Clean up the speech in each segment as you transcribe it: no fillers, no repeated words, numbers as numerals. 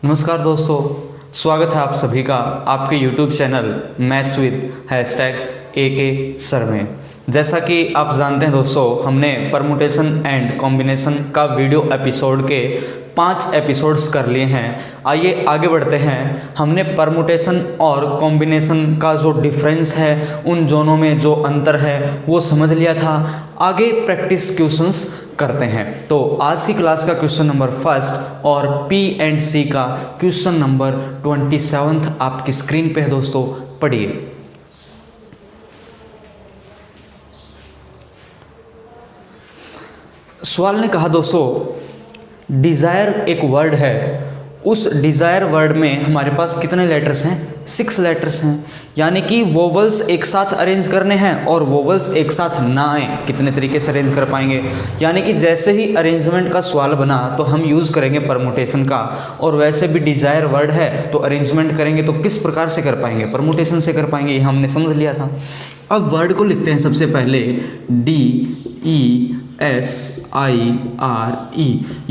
नमस्कार दोस्तों, स्वागत है आप सभी का आपके YouTube channel maths with #AK sir में। जैसा कि आप जानते हैं दोस्तों, हमने परमुटेशन एंड कॉम्बिनेशन का वीडियो एपिसोड के 5 एपिसोड्स कर लिए हैं। आइए आगे बढ़ते हैं। हमने परमुटेशन और कॉम्बिनेशन का जो डिफरेंस है, उन दोनों में जो अंतर है वो समझ लिया था। आगे प्रैक्टिस क्वेश्चंस करते हैं। तो आज की क्लास का क्वेश्चन नंबर 1 और P&C का क्वेश्चन नंबर 27 आपकी स्क्रीन पे है दोस्तों, पढ़िए। सवाल ने कहा दोस्तों, डिज़ायर एक वर्ड है, उस डिज़ायर वर्ड में हमारे पास कितने लेटर्स हैं? 6 लेटर्स हैं। यानी कि वोवल्स एक साथ अरेंज करने हैं और वोवल्स एक साथ ना आए, कितने तरीके से अरेंज कर पाएंगे? यानी कि जैसे ही अरेंजमेंट का सवाल बना तो हम यूज़ करेंगे परमुटेशन का, और वैसे भी डिज़ायर वर्ड है तो अरेंजमेंट करेंगे तो किस प्रकार से कर पाएंगे? परमुटेशन से कर पाएंगे, ये हमने समझ लिया था। अब वर्ड को लिखते हैं सबसे पहले DESIRE।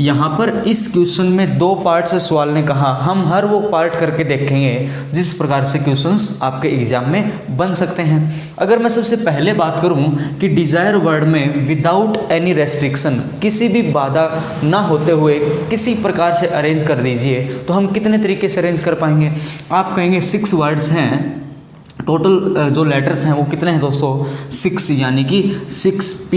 यहाँ पर इस क्वेश्चन में 2 पार्ट से सवाल ने कहा, हम हर वो पार्ट करके देखेंगे जिस प्रकार से क्वेश्चंस आपके एग्जाम में बन सकते हैं। अगर मैं सबसे पहले बात करूँ कि डिज़ायर वर्ड में विदाउट एनी रेस्ट्रिक्शन, किसी भी बाधा ना होते हुए किसी प्रकार से अरेंज कर दीजिए, तो हम कितने तरीके से अरेंज कर पाएंगे? आप कहेंगे 6 वर्ड्स हैं, टोटल जो लेटर्स हैं वो कितने हैं दोस्तों? 6, यानी कि 6P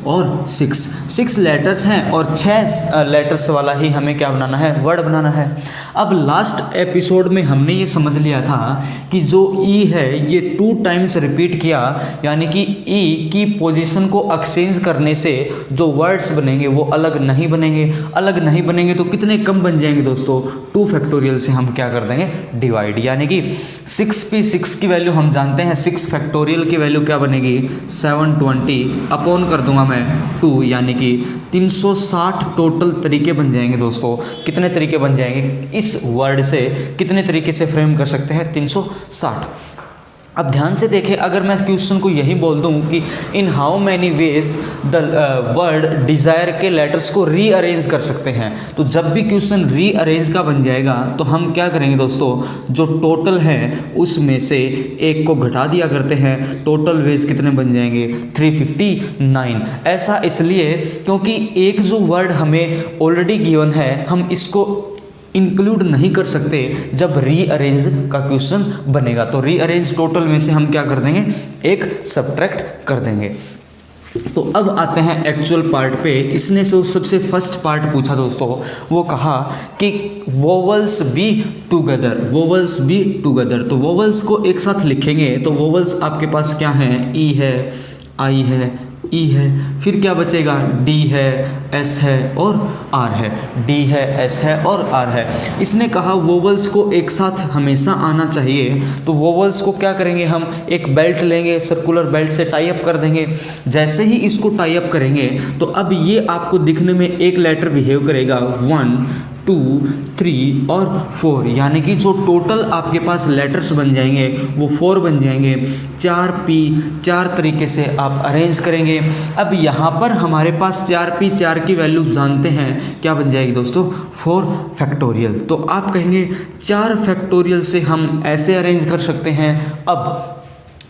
और 6 लेटर्स हैं और 6 लेटर्स वाला ही हमें क्या बनाना है? वर्ड बनाना है। अब लास्ट एपिसोड में हमने ये समझ लिया था कि जो E है ये 2 टाइम्स रिपीट किया, यानी कि E की पोजीशन को एक्सचेंज करने से जो वर्ड्स बनेंगे वो अलग नहीं बनेंगे। अलग नहीं बनेंगे तो कितने कम बन जाएंगे दोस्तों? 2 फैक्टोरियल से हम क्या कर देंगे? डिवाइड। यानी कि 6P, 6 की वैल्यू हम जानते हैं, 6 फैक्टोरियल की वैल्यू क्या बनेगी? 720 अपॉन कर दूंगा मैं 2, यानी कि 360 टोटल तरीके बन जाएंगे दोस्तों। कितने तरीके बन जाएंगे? इस वर्ड से कितने तरीके से फ्रेम कर सकते हैं? 360। अब ध्यान से देखें, अगर मैं क्वेश्चन को यही बोल दूं कि in how many ways the word desire के लेटर्स को रीअरेंज कर सकते हैं, तो जब भी क्वेश्चन रीअरेंज का बन जाएगा तो हम क्या करेंगे दोस्तों? जो टोटल है उसमें से एक को घटा दिया करते हैं। टोटल वेज कितने बन जाएंगे? 359। ऐसा इसलिए क्योंकि एक जो वर्ड हमें ऑलरेडी गिवन है, हम इसको इंक्लूड नहीं कर सकते जब रीअरेंज का क्वेश्चन बनेगा। तो रीअरेंज टोटल में से हम क्या कर देंगे? एक सब्ट्रैक्ट कर देंगे। तो अब आते हैं एक्चुअल पार्ट पे। इसने से सबसे फर्स्ट पार्ट पूछा दोस्तों, वो कहा कि vowels be together, vowels be together. तो वोवल्स को एक साथ लिखेंगे तो वोवल्स आपके पास क्या हैं? E है, I है, E है, फिर क्या बचेगा? D है, S है और R है। D है, S है और R है। इसने कहा वोवल्स को एक साथ हमेशा आना चाहिए, तो वोवल्स को क्या करेंगे? हम एक बेल्ट लेंगे, सर्कुलर बेल्ट से टाई अप कर देंगे। जैसे ही इसको टाई अप करेंगे तो अब ये आपको दिखने में एक लेटर बिहेव करेगा 1, 2, 3 और 4, यानी कि जो टोटल आपके पास लेटर्स बन जाएंगे वो 4 बन जाएंगे। 4P, 4 tariके से आप अरेंज करेंगे। अब यहाँ पर हमारे पास 4P, 4 की वैल्यू जानते हैं, क्या बन जाएगी दोस्तों? 4 फैक्टोरियल। तो आप कहेंगे 4 फैक्टोरियल से हम ऐसे अरेंज कर सकते हैं।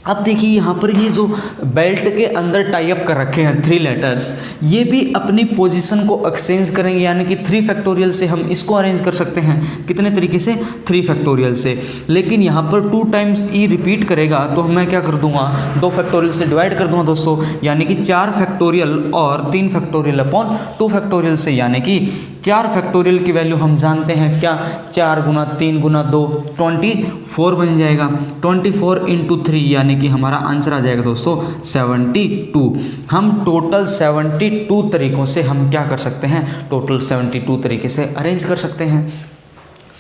अब देखिए यहाँ पर ये जो बेल्ट के अंदर टाई अप कर रखे हैं 3 लेटर्स, ये भी अपनी पोजीशन को एक्सचेंज करेंगे, यानी कि 3 फैक्टोरियल से हम इसको अरेंज कर सकते हैं। कितने तरीके से? 3 फैक्टोरियल से। लेकिन यहाँ पर 2 टाइम्स E रिपीट करेगा तो मैं क्या कर दूंगा? 2 फैक्टोरियल से डिवाइड कर दूंगा दोस्तों, यानी कि 4 फैक्टोरियल और 3 फैक्टोरियल अपॉन 2 फैक्टोरियल से, यानी कि 4 फैक्टोरियल की वैल्यू हम जानते हैं क्या? 4 गुना 3 गुना 2 24 बन जाएगा। 24 × 3 यानी कि हमारा आंसर आ जाएगा दोस्तों 72। हम टोटल 72 तरीकों से हम क्या कर सकते हैं? टोटल 72 तरीके से अरेंज कर सकते हैं।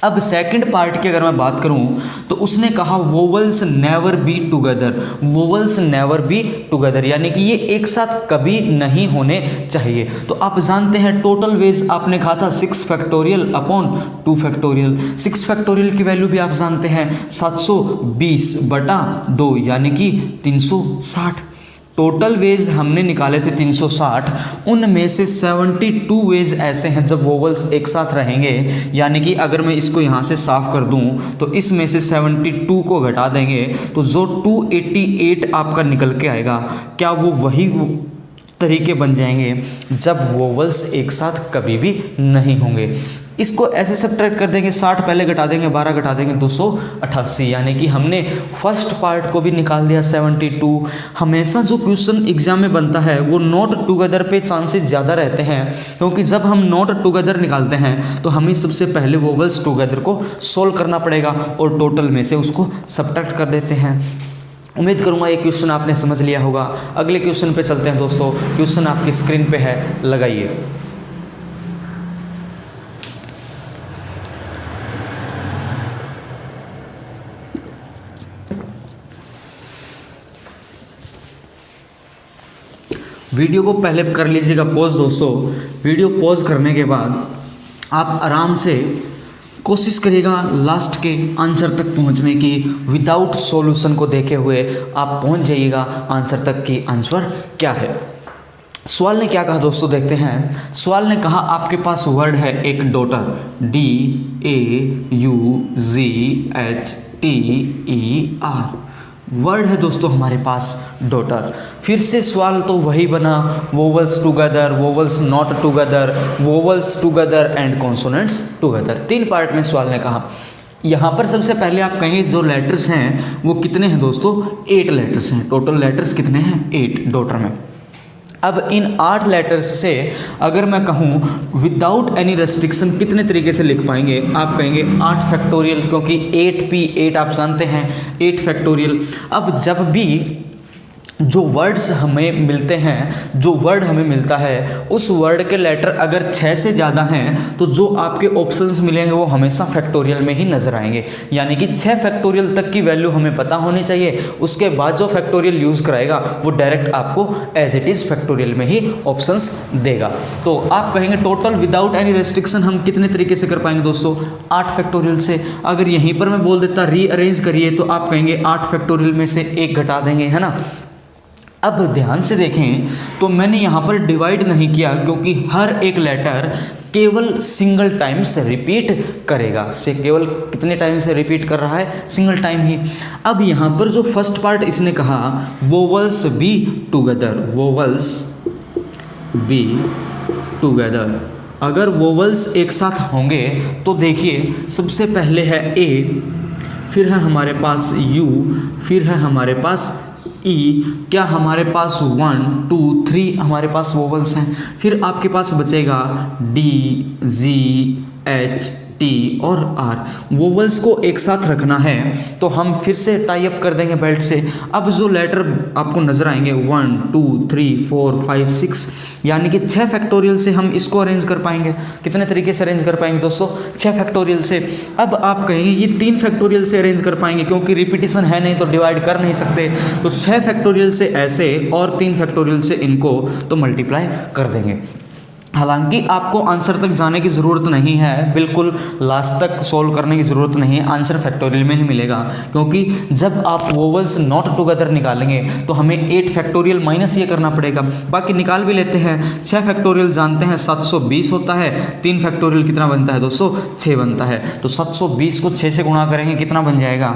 अब सेकंड पार्ट की अगर मैं बात करूं तो उसने कहा vowels never be together, vowels never be together, यानी कि ये एक साथ कभी नहीं होने चाहिए। तो आप जानते हैं टोटल वेज आपने कहा था 6 फैक्टोरियल अपॉन 2 फैक्टोरियल। 6 फैक्टोरियल की वैल्यू भी आप जानते हैं 720/2, यानी कि 360। टोटल वेज हमने निकाले थे 360, उनमें से 72 वेज ऐसे हैं जब वोवल्स एक साथ रहेंगे। यानी कि अगर मैं इसको यहाँ से साफ कर दूँ तो इसमें से 72 को घटा देंगे तो जो 288 आपका निकल के आएगा, क्या वो वही तरीके बन जाएंगे जब वोवल्स एक साथ कभी भी नहीं होंगे। इसको ऐसे सब्ट्रैक्ट कर देंगे, 60 पहले घटा देंगे, 12 घटा देंगे, 288। यानी कि हमने फर्स्ट पार्ट को भी निकाल दिया 72। हमेशा जो क्वेश्चन एग्जाम में बनता है वो नॉट टुगेदर पे चांसेस ज़्यादा रहते हैं, क्योंकि जब हम नॉट टुगेदर निकालते हैं तो हमें सबसे पहले वोवल्स टुगेदर को सोल्व करना पड़ेगा और टोटल में से उसको सब्ट्रैक्ट कर देते हैं। उम्मीद करूंगा ये क्वेश्चन आपने समझ लिया होगा। अगले क्वेश्चन पे चलते हैं दोस्तों। क्वेश्चन आपकी स्क्रीन पे है, लगाइए। वीडियो को पहले कर लीजिएगा पॉज दोस्तों। वीडियो पॉज करने के बाद आप आराम से कोशिश करिएगा लास्ट के आंसर तक पहुंचने की। विदाउट सॉल्यूशन को देखे हुए आप पहुंच जाइएगा आंसर तक कि आंसर क्या है। सवाल ने क्या कहा दोस्तों, देखते हैं। सवाल ने कहा आपके पास वर्ड है एक डॉटर, DAUGHTER वर्ड है दोस्तों हमारे पास डॉटर। फिर से सवाल तो वही बना, vowels together, vowels not together, vowels together and consonants together. 3 part में सवाल ने कहा। यहाँ पर सबसे पहले आप कहेंगे जो लेटर्स हैं वो कितने हैं दोस्तों, 8 लेटर्स हैं। टोटल लेटर्स कितने हैं, 8 डॉटर में। अब इन 8 लेटर्स से अगर मैं कहूँ विदाउट एनी रेस्ट्रिक्शन कितने तरीके से लिख पाएंगे, आप कहेंगे 8 फैक्टोरियल, क्योंकि 8P8 आप जानते हैं, 8 फैक्टोरियल। अब जब भी जो वर्ड्स हमें मिलते हैं, जो वर्ड हमें मिलता है, उस वर्ड के लेटर अगर 6 से ज़्यादा हैं तो जो आपके ऑप्शंस मिलेंगे वो हमेशा फैक्टोरियल में ही नजर आएंगे। यानी कि 6 फैक्टोरियल तक की वैल्यू हमें पता होनी चाहिए। उसके बाद जो फैक्टोरियल यूज़ कराएगा वो डायरेक्ट आपको एज इट इज़ फैक्टोरियल में ही ऑप्शंस देगा। तो आप कहेंगे टोटल विदाउट एनी रेस्ट्रिक्शन हम कितने तरीके से कर पाएंगे दोस्तों, 8 फैक्टोरियल से। अगर यहीं पर मैं बोल देता रीअरेंज करिए तो आप कहेंगे 8 फैक्टोरियल में से 1 घटा देंगे, है ना। अब ध्यान से देखें तो मैंने यहाँ पर डिवाइड नहीं किया, क्योंकि हर एक लेटर केवल सिंगल टाइम से रिपीट करेगा। से केवल कितने टाइम से रिपीट कर रहा है, सिंगल टाइम ही। अब यहाँ पर जो फर्स्ट पार्ट इसने कहा vowels be together, vowels be together. अगर वोवल्स एक साथ होंगे तो देखिए सबसे पहले है ए, फिर है हमारे पास यू, फिर है हमारे पास ई। क्या हमारे पास 1 2 3 हमारे पास वोवल्स हैं। फिर आपके पास बचेगा डी, जी, एच, टी और आर। वोवल्स को एक साथ रखना है तो हम फिर से टाई अप कर देंगे बेल्ट से। अब जो लेटर आपको नजर आएंगे 1 2 3 4 5 6, यानी कि 6 फैक्टोरियल से हम इसको अरेंज कर पाएंगे। कितने तरीके से अरेंज कर पाएंगे दोस्तों, 6 फैक्टोरियल से। अब आप कहेंगे ये 3 फैक्टोरियल से अरेंज कर पाएंगे, क्योंकि रिपीटिशन है नहीं तो डिवाइड कर नहीं सकते। तो 6 फैक्टोरियल से ऐसे और 3 फैक्टोरियल से इनको तो मल्टीप्लाई कर देंगे। हालांकि आपको आंसर तक जाने की ज़रूरत नहीं है, बिल्कुल लास्ट तक सॉल्व करने की ज़रूरत नहीं है, आंसर फैक्टोरियल में ही मिलेगा। क्योंकि जब आप वोवल्स नॉट टुगेदर निकालेंगे तो हमें 8 फैक्टोरियल माइनस ये करना पड़ेगा। बाकी निकाल भी लेते हैं। 6 फैक्टोरियल जानते हैं 720 होता है, 3 फैक्टोरियल कितना बनता है दोस्तों, 6 बनता है। तो 720 को 6 से गुणा करेंगे, कितना बन जाएगा,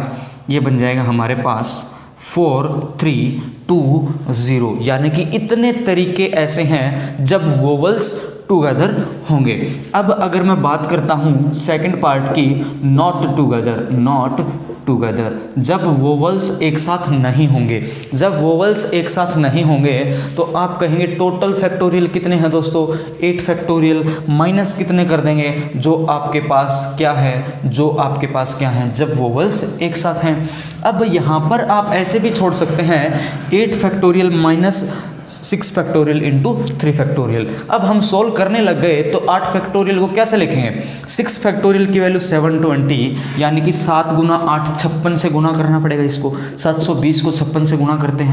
ये बन जाएगा हमारे पास 4320। यानी कि इतने तरीके ऐसे हैं जब वोवल्स टुगेदर होंगे। अब अगर मैं बात करता हूँ सेकंड पार्ट की, नॉट टुगेदर, नॉट टुगेदर, जब वोवल्स एक साथ नहीं होंगे, जब वोवल्स एक साथ नहीं होंगे तो आप कहेंगे टोटल फैक्टोरियल कितने हैं दोस्तों, 8 फैक्टोरियल माइनस कितने कर देंगे, जो आपके पास क्या है, जो आपके पास क्या है जब वोवल्स एक साथ हैं। अब यहाँ पर आप ऐसे भी छोड़ सकते हैं 8 factorial minus 6 factorial into 3 factorial. अब हम सोल्व करने लग गए तो 8 फैक्टोरियल को कैसे लिखेंगे, 6 फैक्टोरियल की वैल्यू 720, यानी कि 7 गुना 8 56 से गुना करना पड़ेगा इसको। 720 को 56 से गुना करते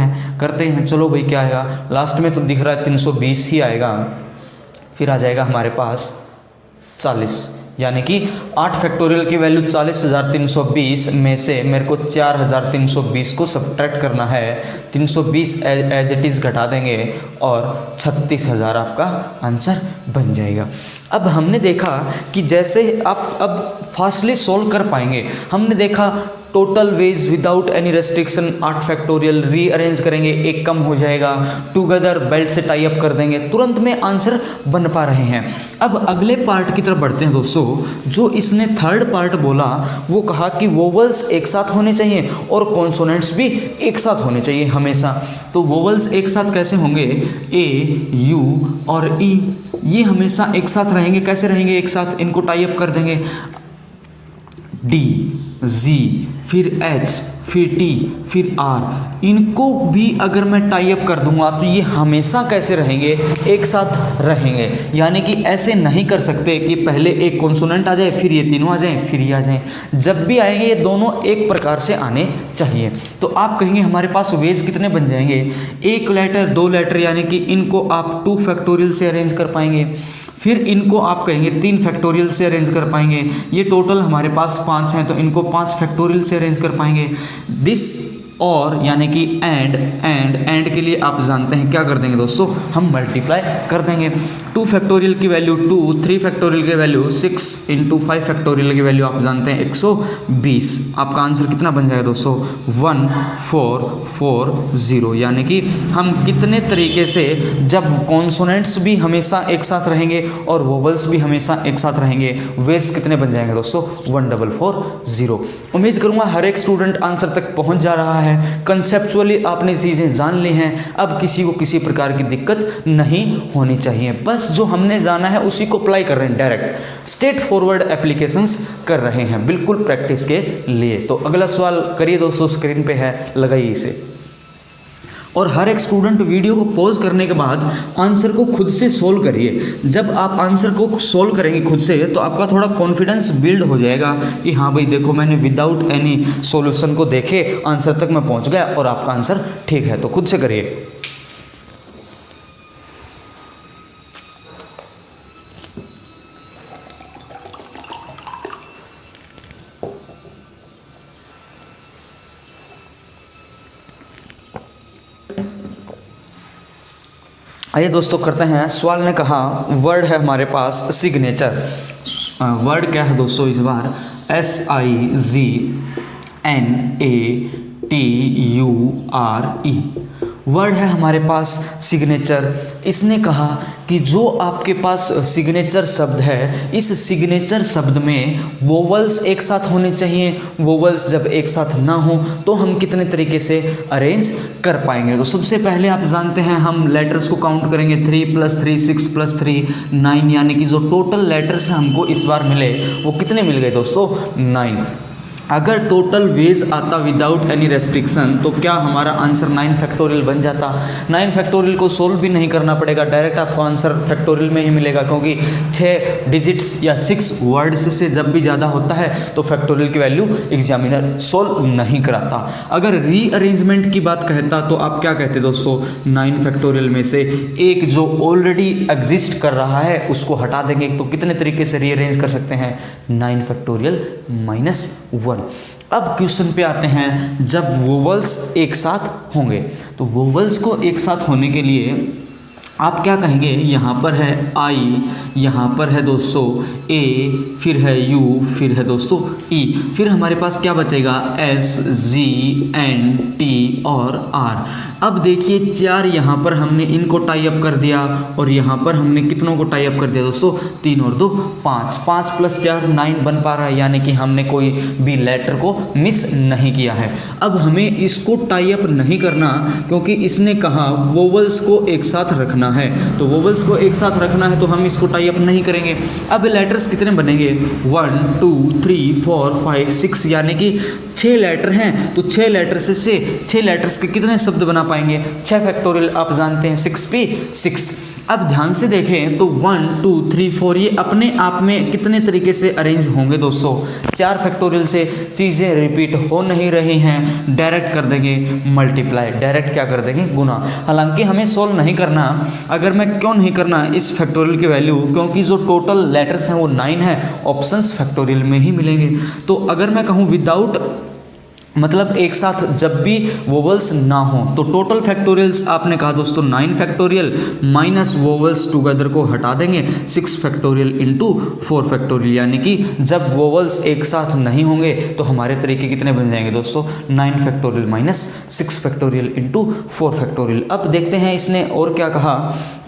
हैं। चलो भाई क्या आएगा, लास्ट में तो दिख रहा है 320 ही आएगा। फिर आ जाएगा हमारे पास 40, यानी कि 8 फैक्टोरियल की वैल्यू 40,320 में से मेरे को 4,320 को सब्ट्रैक्ट करना है, 320 एज इट इज़ घटा देंगे और 36,000 आपका आंसर बन जाएगा। अब हमने देखा कि जैसे आप अब फास्टली सोल्व कर पाएंगे, हमने देखा total ways without any restriction 8 factorial rearrange करेंगे, एक कम हो जाएगा, टुगेदर बेल्ट से टाई अप कर देंगे, तुरंत में आंसर बन पा रहे हैं। अब अगले पार्ट की तरफ बढ़ते हैं दोस्तों। जो इसने थर्ड पार्ट बोला वो कहा कि वोवल्स एक साथ होने चाहिए और कॉन्सोनेंट्स भी एक साथ होने चाहिए हमेशा। तो वोवल्स एक साथ कैसे होंगे, ए, यू और ई, ये हमेशा एक साथ रहेंगे। कैसे रहेंगे एक साथ, इनको टाई अप कर देंगे, डी, जी, फिर एच, फिर टी, फिर आर, इनको भी अगर मैं टाई अप कर दूंगा तो ये हमेशा कैसे रहेंगे, एक साथ रहेंगे। यानी कि ऐसे नहीं कर सकते कि पहले एक कॉन्सोनेंट आ जाए फिर ये तीनों आ जाएं फिर ये आ जाएं। जब भी आएंगे ये दोनों एक प्रकार से आने चाहिए। तो आप कहेंगे हमारे पास वेज कितने बन जाएंगे, एक लेटर, दो लेटर, यानी कि इनको आप 2 फैक्टोरियल से अरेंज कर पाएंगे। फिर इनको आप कहेंगे 3 फैक्टोरियल से अरेंज कर पाएंगे। ये टोटल हमारे पास 5 हैं तो इनको 5 फैक्टोरियल से अरेंज कर पाएंगे। दिस और यानी कि एंड के लिए आप जानते हैं क्या कर देंगे दोस्तों, हम मल्टीप्लाई कर देंगे। 2 फैक्टोरियल की वैल्यू 2, 3 फैक्टोरियल की वैल्यू 6 इंटू 5 फैक्टोरियल की वैल्यू आप जानते हैं 120। आपका आंसर कितना बन जाएगा दोस्तों, 1440। यानी कि हम कितने तरीके से जब कॉन्सोनेंट्स भी हमेशा एक साथ रहेंगे और वोवल्स भी हमेशा एक साथ रहेंगे, वेज कितने बन जाएंगे दोस्तों, 1440। उम्मीद करूंगा हर एक स्टूडेंट आंसर तक पहुंच जा रहा है। कंसेप्चुअली आपने चीज़ें जान ली हैं, अब किसी को किसी प्रकार की दिक्कत नहीं होनी चाहिए। बस जो हमने जाना है उसी को अप्लाई कर रहे हैं, डायरेक्ट स्ट्रेट फॉरवर्ड एप्लीकेशंस कर रहे हैं, बिल्कुल प्रैक्टिस के लिए। तो अगला सवाल करिए दोस्तों, स्क्रीन पे है, लगाइए इसे। और हर एक स्टूडेंट वीडियो को पॉज करने के बाद आंसर को खुद से सोल्व करिए। जब आप आंसर को सोल्व करेंगे खुद से तो आपका थोड़ा कॉन्फिडेंस बिल्ड हो जाएगा कि हाँ भाई देखो मैंने विदाउट एनी सॉल्यूशन को देखे आंसर तक मैं पहुंच गया और आपका आंसर ठीक है। तो खुद से करिए। आइए दोस्तों करते हैं। सवाल ने कहा वर्ड है हमारे पास सिग्नेचर। वर्ड क्या है दोस्तों इस बार, SIGNATURE। वर्ड है हमारे पास सिग्नेचर। इसने कहा कि जो आपके पास सिग्नेचर शब्द है, इस सिग्नेचर शब्द में वोवल्स एक साथ होने चाहिए। वोवल्स जब एक साथ ना हो तो हम कितने तरीके से अरेंज कर पाएंगे। तो सबसे पहले आप जानते हैं हम लेटर्स को काउंट करेंगे, 3 + 3 6 + 3 9, यानी कि जो टोटल लेटर्स हमको इस बार मिले वो कितने मिल गए दोस्तों, 9। अगर टोटल वेज आता विदाउट एनी रेस्ट्रिक्शन तो क्या हमारा आंसर 9 फैक्टोरियल बन जाता। 9 फैक्टोरियल को सोल्व भी नहीं करना पड़ेगा, डायरेक्ट आपको आंसर फैक्टोरियल में ही मिलेगा, क्योंकि 6 डिजिट्स या 6 वर्ड्स से जब भी ज़्यादा होता है तो फैक्टोरियल की वैल्यू एग्जामिनर सोल्व नहीं कराता। अगर रीअरेंजमेंट की बात कहता तो आप क्या कहते दोस्तों, 9 फैक्टोरियल में से एक जो ऑलरेडी एग्जिस्ट कर रहा है उसको हटा देंगे। तो कितने तरीके से रीअरेंज कर सकते हैं, 9 फैक्टोरियल -1। अब क्वेश्चन पे आते हैं, जब वोवल्स एक साथ होंगे तो वोवल्स को एक साथ होने के लिए आप क्या कहेंगे, यहाँ पर है आई, यहाँ पर है दोस्तों ए, फिर है यू, फिर है दोस्तों ई, फिर हमारे पास क्या बचेगा एस, जी, एन, टी और आर। अब देखिए 4 यहाँ पर हमने इनको टाई अप कर दिया और यहाँ पर हमने कितनों को टाई अप कर दिया दोस्तों, 3 और 2 5, 5 + 4 9 बन पा रहा है, यानी कि हमने कोई भी लेटर को मिस नहीं किया है। अब हमें इसको टाई अप नहीं करना क्योंकि इसने कहा वोवल्स को एक साथ रखना है, तो वोवल्स को एक साथ रखना है तो हम इसको टाई अप नहीं करेंगे। अब लेटर्स कितने बनेंगे, 1 2 3 4 5 6, यानी कि 6 लेटर हैं तो 6 लेटर से 6 लेटर्स के कितने शब्द बना पाएंगे, 6 फैक्टोरियल आप जानते हैं 6 पे 6। अब ध्यान से देखें तो 1 2 3 4 ये अपने आप में कितने तरीके से अरेंज होंगे दोस्तों, 4 फैक्टोरियल से चीज़ें रिपीट हो नहीं रही हैं, डायरेक्ट कर देंगे मल्टीप्लाई, डायरेक्ट क्या कर देंगे गुना। हालांकि हमें सोल्व नहीं करना, अगर मैं क्यों नहीं करना इस फैक्टोरियल की वैल्यू, क्योंकि जो टोटल लेटर्स हैं वो 9 है, ऑप्शंस फैक्टोरियल में ही मिलेंगे। तो अगर मैं कहूँ विदाउट मतलब एक साथ जब भी वोवल्स ना हो तो टोटल फैक्टोरियल्स आपने कहा दोस्तों 9 फैक्टोरियल माइनस वोवल्स टुगेदर को हटा देंगे 6 फैक्टोरियल इंटू 4 फैक्टोरियल, यानी कि जब वोवल्स एक साथ नहीं होंगे तो हमारे तरीके कितने बन जाएंगे दोस्तों 9 factorial minus 6 factorial into 4 factorial. अब देखते हैं इसने और क्या कहा,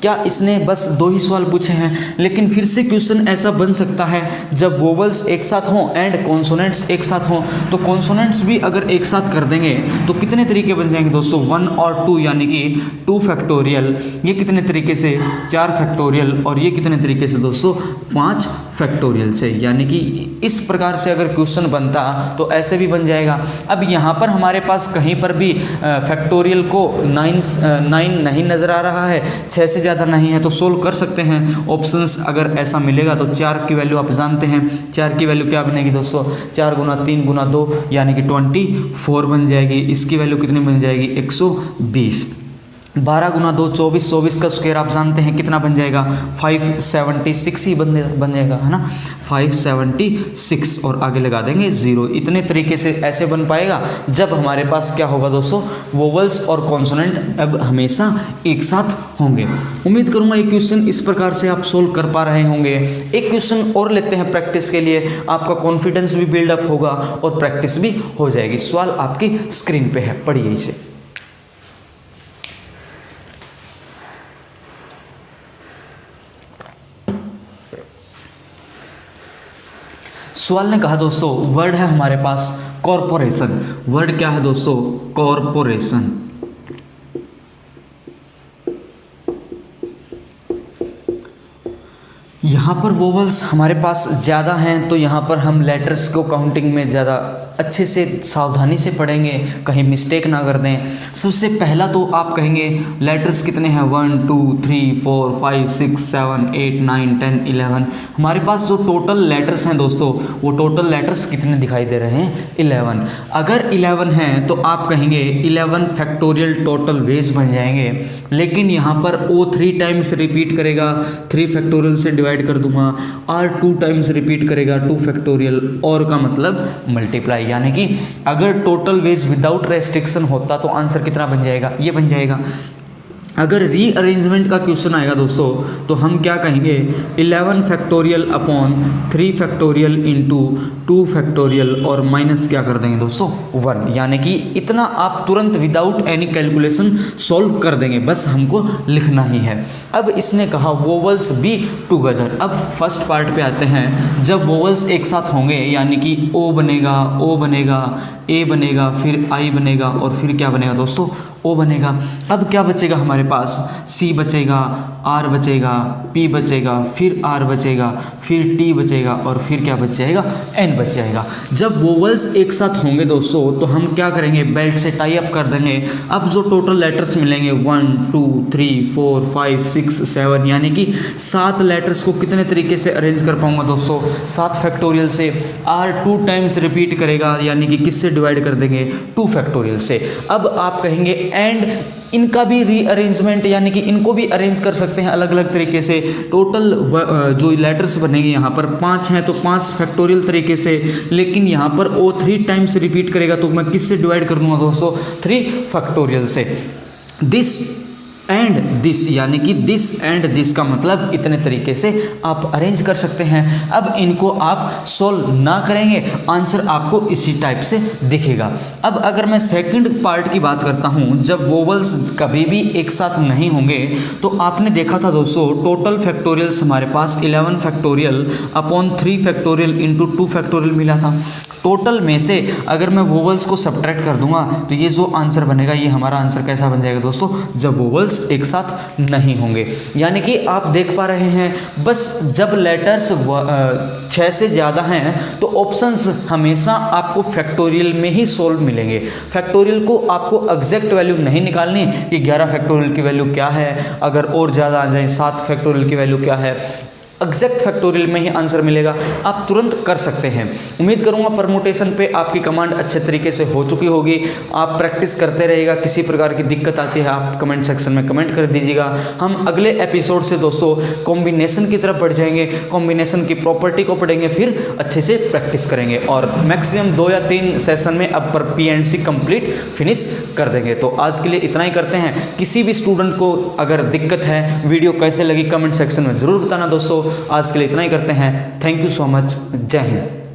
क्या इसने बस 2 ही सवाल पूछे हैं, लेकिन फिर से क्वेश्चन ऐसा बन सकता है जब वोवल्स एक साथ हों एंड कॉन्सोनेंट्स एक साथ हों, तो कॉन्सोनेंट्स भी अगर एक साथ कर देंगे तो कितने तरीके बन जाएंगे दोस्तों 1 और 2, यानी कि 2 फैक्टोरियल, ये कितने तरीके से 4 फैक्टोरियल, और ये कितने तरीके से दोस्तों 5 फैक्टोरियल से। यानी कि इस प्रकार से अगर क्वेश्चन बनता तो ऐसे भी बन जाएगा। अब यहाँ पर हमारे पास कहीं पर भी फैक्टोरियल को 9 नहीं नज़र आ रहा है, 6 से ज़्यादा नहीं है, तो सोल्व कर सकते हैं। ऑप्शंस अगर ऐसा मिलेगा तो 4 की वैल्यू आप जानते हैं, 4 की वैल्यू क्या बनेगी दोस्तों 4 गुना 3 गुना 2 यानी कि 24 बन जाएगी। इसकी वैल्यू कितनी बन जाएगी 120। 12 गुना 2 24, 24 का स्क्वायर आप जानते हैं कितना बन जाएगा 576 ही बन जाएगा, है ना 576, और आगे लगा देंगे 0। इतने तरीके से ऐसे बन पाएगा जब हमारे पास क्या होगा दोस्तों वोवल्स और कॉन्सोनेंट अब हमेशा एक साथ होंगे। उम्मीद करूंगा ये क्वेश्चन इस प्रकार से आप सोल्व कर पा रहे होंगे। एक क्वेश्चन और लेते हैं प्रैक्टिस के लिए, आपका कॉन्फिडेंस भी बिल्डअप होगा और प्रैक्टिस भी हो जाएगी। सवाल आपकी स्क्रीन पे है, पढ़िए इसे। सवाल ने कहा दोस्तों वर्ड है हमारे पास कॉरपोरेशन। वर्ड क्या है दोस्तों कॉरपोरेशन। यहाँ पर वोवल्स हमारे पास ज़्यादा हैं तो यहाँ पर हम लेटर्स को काउंटिंग में ज़्यादा अच्छे से सावधानी से पढ़ेंगे, कहीं मिस्टेक ना कर दें। सबसे पहला तो आप कहेंगे लेटर्स कितने हैं 1 2 3 4 5 6 7 8 9 10 11। हमारे पास जो टोटल लेटर्स हैं दोस्तों वो टोटल लेटर्स कितने दिखाई दे रहे हैं 11। अगर 11 हैं तो आप कहेंगे 11 फैक्टोरियल टोटल वेज बन जाएंगे, लेकिन यहाँ पर ओ 3 टाइम्स रिपीट करेगा, 3 फैक्टोरियल से डिवाइड कर दूंगा, और 2 टाइम्स रिपीट करेगा 2 फैक्टोरियल, और का मतलब मल्टीप्लाई, यानी कि अगर टोटल वेज विदाउट रेस्ट्रिक्शन होता तो आंसर कितना बन जाएगा ये बन जाएगा। अगर रीअरेंजमेंट का क्वेश्चन आएगा दोस्तों तो हम क्या कहेंगे 11 factorial upon 3 factorial into 2 factorial और माइनस क्या कर देंगे दोस्तों 1, यानी कि इतना आप तुरंत विदाउट एनी कैलकुलेशन सॉल्व कर देंगे, बस हमको लिखना ही है। अब इसने कहा वोवल्स बी टुगेदर। अब फर्स्ट पार्ट पे आते हैं, जब वोवल्स एक साथ होंगे यानी कि ओ बनेगा, ओ बनेगा, ए बनेगा, फिर आई बनेगा और फिर क्या बनेगा दोस्तों ओ बनेगा। अब क्या बचेगा हमारे पास सी बचेगा, आर बचेगा, पी बचेगा, फिर आर बचेगा, फिर टी बचेगा और फिर क्या बच जाएगा एन बच जाएगा। जब वोवल्स एक साथ होंगे दोस्तों तो हम क्या करेंगे बेल्ट से टाई अप कर देंगे। अब जो टोटल लेटर्स मिलेंगे 1 2 3 4 5 6 7, यानी कि 7 लेटर्स को कितने तरीके से अरेंज कर पाऊंगा दोस्तों 7 फैक्टोरियल से। आर 2 टाइम्स रिपीट करेगा यानी कि किससे डिवाइड कर देंगे 2 फैक्टोरियल से। अब आप कहेंगे एंड इनका भी रीअरेंजमेंट यानी कि इनको भी अरेंज कर सकते हैं अलग अलग तरीके से। टोटल जो लेटर्स बनेंगे यहाँ पर 5 हैं तो 5 फैक्टोरियल तरीके से, लेकिन यहाँ पर ओ 3 टाइम्स रिपीट करेगा तो मैं किससे डिवाइड कर दूंगा दोस्तों 3 फैक्टोरियल से। दिस एंड दिस यानी कि दिस एंड दिस का मतलब इतने तरीके से आप अरेंज कर सकते हैं। अब इनको आप सोल्व ना करेंगे आंसर आपको इसी टाइप से दिखेगा। अब अगर मैं सेकंड पार्ट की बात करता हूं, जब वोवल्स कभी भी एक साथ नहीं होंगे तो आपने देखा था दोस्तों टोटल फैक्टोरियल्स हमारे पास 11 factorial upon 3 factorial into 2 factorial मिला था। टोटल में से अगर मैं वोवल्स को सब्ट्रैक्ट कर दूंगा तो ये जो आंसर बनेगा ये हमारा आंसर कैसा बन जाएगा दोस्तों जब वोवल्स वेरिएबल्स एक साथ नहीं होंगे। यानी कि आप देख पा रहे हैं बस जब लेटर्स 6 से ज़्यादा हैं तो ऑप्शंस हमेशा आपको फैक्टोरियल में ही सोल्व मिलेंगे। फैक्टोरियल को आपको एग्जैक्ट वैल्यू नहीं निकालनी कि 11 फैक्टोरियल की वैल्यू क्या है, अगर और ज़्यादा आ जाए 7 फैक्टोरियल की वैल्यू क्या है, एग्जैक्ट फैक्टोरियल में ही आंसर मिलेगा, आप तुरंत कर सकते हैं। उम्मीद करूंगा परमुटेशन पे आपकी कमांड अच्छे तरीके से हो चुकी होगी। आप प्रैक्टिस करते रहिएगा, किसी प्रकार की दिक्कत आती है आप कमेंट सेक्शन में कमेंट कर दीजिएगा। हम अगले एपिसोड से दोस्तों कॉम्बिनेशन की तरफ बढ़ जाएंगे, कॉम्बिनेशन की प्रॉपर्टी को पढ़ेंगे, फिर अच्छे से प्रैक्टिस करेंगे और मैक्सिमम 2 या 3 सेशन में अब पर PNC कंप्लीट फिनिश कर देंगे। तो आज के लिए इतना ही करते हैं। किसी भी स्टूडेंट को अगर दिक्कत है, वीडियो कैसे लगी कमेंट सेक्शन में ज़रूर बताना दोस्तों। आज के लिए इतना ही करते हैं। Thank you so much. जय हिंद।